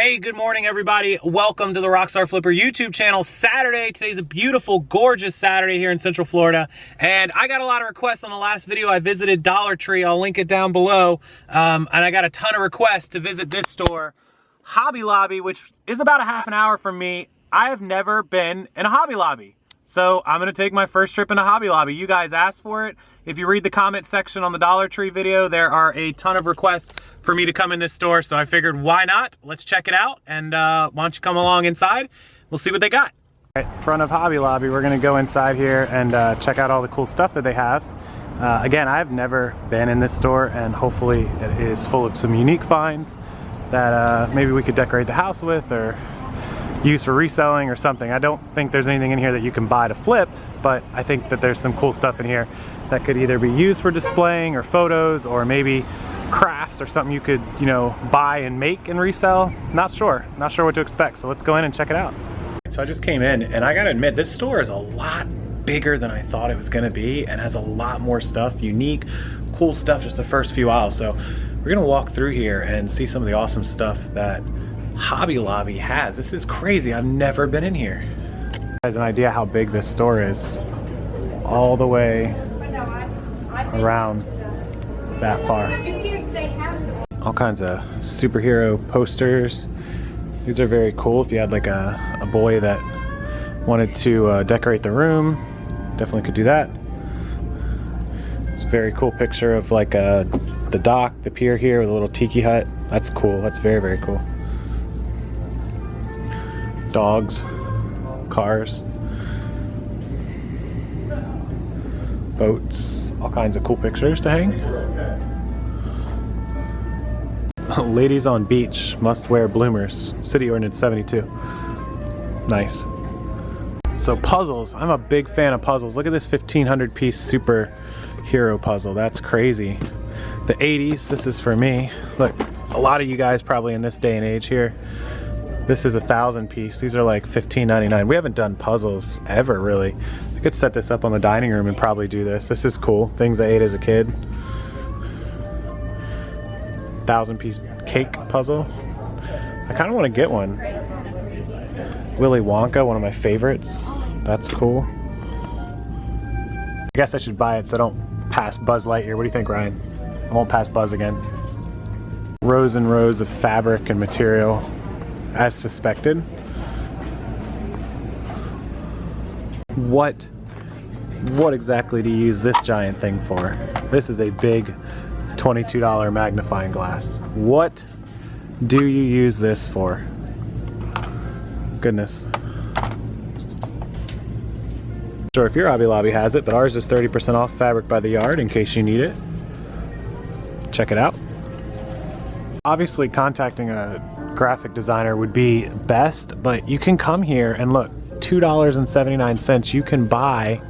Hey, good morning, everybody. Welcome to the Rockstarflipper YouTube channel. Today's a beautiful, gorgeous Saturday here in Central Florida. And I got a lot of requests on the last video. I visited Dollar Tree. I'll link it down below. And I got a ton of requests to visit this store, Hobby Lobby, which is about a half an hour from me. I have never been in a Hobby Lobby. So I'm gonna take my first trip into Hobby Lobby. You guys asked for it. If you read the comment section on the Dollar Tree video, there are a ton of requests for me to come in this store. So I figured, why not? Let's check it out. And why don't you come along inside? We'll see what they got. All right, front of Hobby Lobby, we're gonna go inside here and check out all the cool stuff that they have. Again, I've never been in this store, and hopefully it is full of some unique finds that maybe we could decorate the house with or use for reselling or something. I don't think there's anything in here that you can buy to flip, but I think that there's some cool stuff in here that could either be used for displaying or photos, or maybe crafts or something you could, you know, buy and make and resell. Not sure what to expect. So let's go in and check it out. So I just came in, and I gotta admit, this store is a lot bigger than I thought it was gonna be, and has a lot more stuff, unique, cool stuff, just the first few aisles. So we're gonna walk through here and see some of the awesome stuff that Hobby Lobby has. This is crazy. I've never been in here. Has an idea how big this store is. All the way around that far. All kinds of superhero posters. These are very cool if you had like a boy that wanted to decorate the room. Definitely could do that. It's a very cool picture of like the dock, the pier here with a little tiki hut. That's cool. That's very, very cool. Dogs, cars, boats, all kinds of cool pictures to hang. Ladies on beach must wear bloomers. City Ordinance 72. Nice. So puzzles. I'm a big fan of puzzles. Look at this 1,500 piece superhero puzzle. That's crazy. The 80s, this is for me. Look, a lot of you guys probably in this day and age here. This is 1,000 piece. These are like $15.99. We haven't done puzzles ever, really. I could set this up on the dining room and probably do this. This is cool. Things I ate as a kid. 1,000 piece cake puzzle. I kind of want to get one. Willy Wonka, one of my favorites. That's cool. I guess I should buy it so I don't pass Buzz Lightyear. What do you think, Ryan? I won't pass Buzz again. Rows and rows of fabric and material, as suspected. What exactly do you use this giant thing for? This is a big $22 magnifying glass. What do you use this for? Goodness. Sure, if your Hobby Lobby has it, but ours is 30% off fabric by the yard in case you need it. Check it out. Obviously, contacting a graphic designer would be best, but you can come here and look, $2.79 you can buy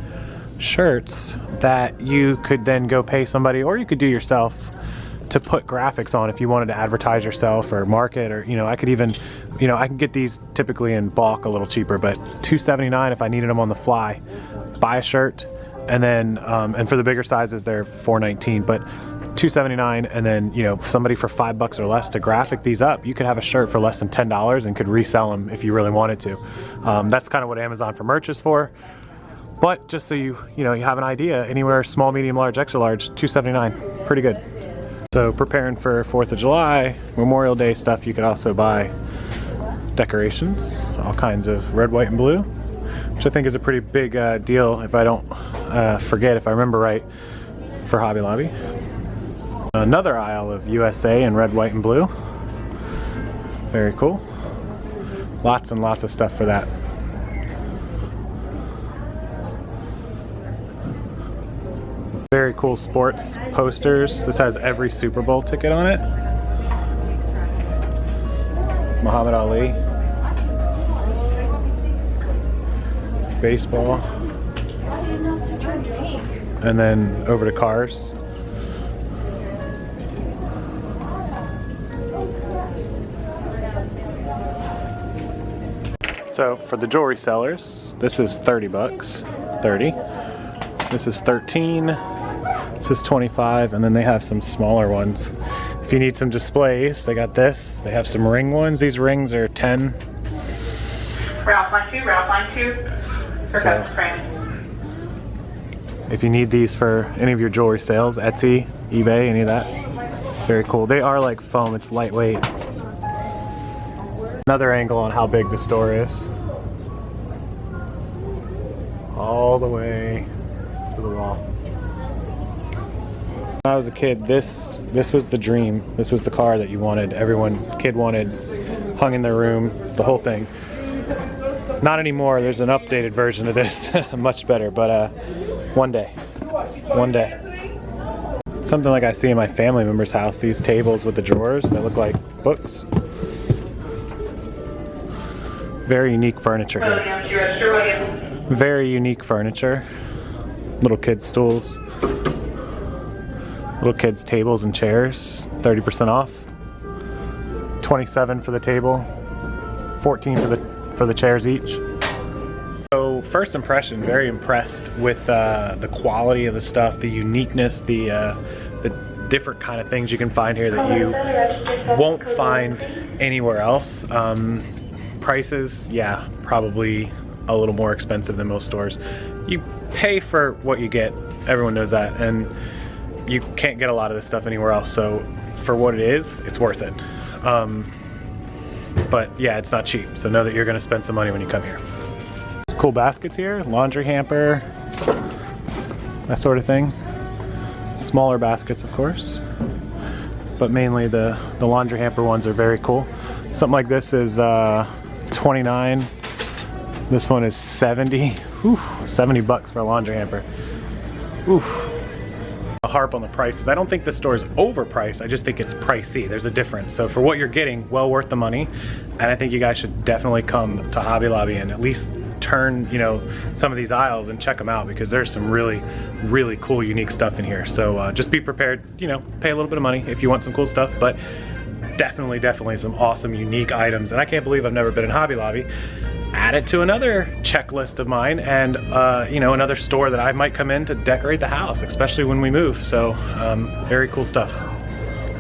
shirts that you could then go pay somebody, or you could do yourself, to put graphics on if you wanted to advertise yourself or market, or, you know, I could even, you know, I can get these typically in bulk a little cheaper, but $2.79 if I needed them on the fly. Buy a shirt, and then and for the bigger sizes they're $4.19, but $2.79, and then, you know, somebody for $5 or less to graphic these up, you could have a shirt for less than $10 and could resell them if you really wanted to. That's kind of what Amazon for merch is for. But just so you know, you have an idea, anywhere small, medium, large, extra large, $2.79, pretty good. So preparing for 4th of July, Memorial Day stuff, you could also buy decorations, all kinds of red, white, and blue, which I think is a pretty big deal, if I don't forget, if I remember right, for Hobby Lobby. Another aisle of USA in red, white, and blue. Very cool. Lots and lots of stuff for that. Very cool sports posters. This has every Super Bowl ticket on it. Muhammad Ali. Baseball. And then over to cars. So for the jewelry sellers, this is 30 bucks. 30. This is 13. This is 25, and then they have some smaller ones. If you need some displays, they got this. They have some ring ones. These rings are 10. Ralph line two. Professional frame. If you need these for any of your jewelry sales, Etsy, eBay, any of that. Very cool. They are like foam, it's lightweight. Another angle on how big the store is. All the way to the wall. When I was a kid, this was the dream. This was the car that you wanted. Kid wanted, hung in their room, the whole thing. Not anymore. There's an updated version of this, much better. But one day. Something like I see in my family member's house. These tables with the drawers that look like books. Very unique furniture here. Very unique furniture. Little kids' stools. Little kids' tables and chairs. 30% off. $27 for the table. $14 for the chairs each. So first impression, very impressed with the quality of the stuff, the uniqueness, the different kind of things you can find here that you won't find anywhere else. Prices, yeah, probably a little more expensive than most stores. You pay for what you get, everyone knows that, and you can't get a lot of this stuff anywhere else, so for what it is, it's worth it. But yeah, it's not cheap, so know that you're gonna spend some money when you come here. Cool baskets here, laundry hamper, that sort of thing. Smaller baskets, of course, but mainly the laundry hamper ones are very cool. Something like this is 29. This one is 70. Whew, 70 bucks for a laundry hamper. Ooh. I'll harp on the prices. I don't think the store is overpriced. I just think it's pricey. There's a difference. So for what you're getting, well worth the money. And I think you guys should definitely come to Hobby Lobby and at least turn, you know, some of these aisles and check them out, because there's some really, really cool, unique stuff in here. So just be prepared, you know, pay a little bit of money if you want some cool stuff, but definitely some awesome, unique items. And I can't believe I've never been in Hobby Lobby. Add it to another checklist of mine, and you know, another store that I might come in to decorate the house, especially when we move. So very cool stuff.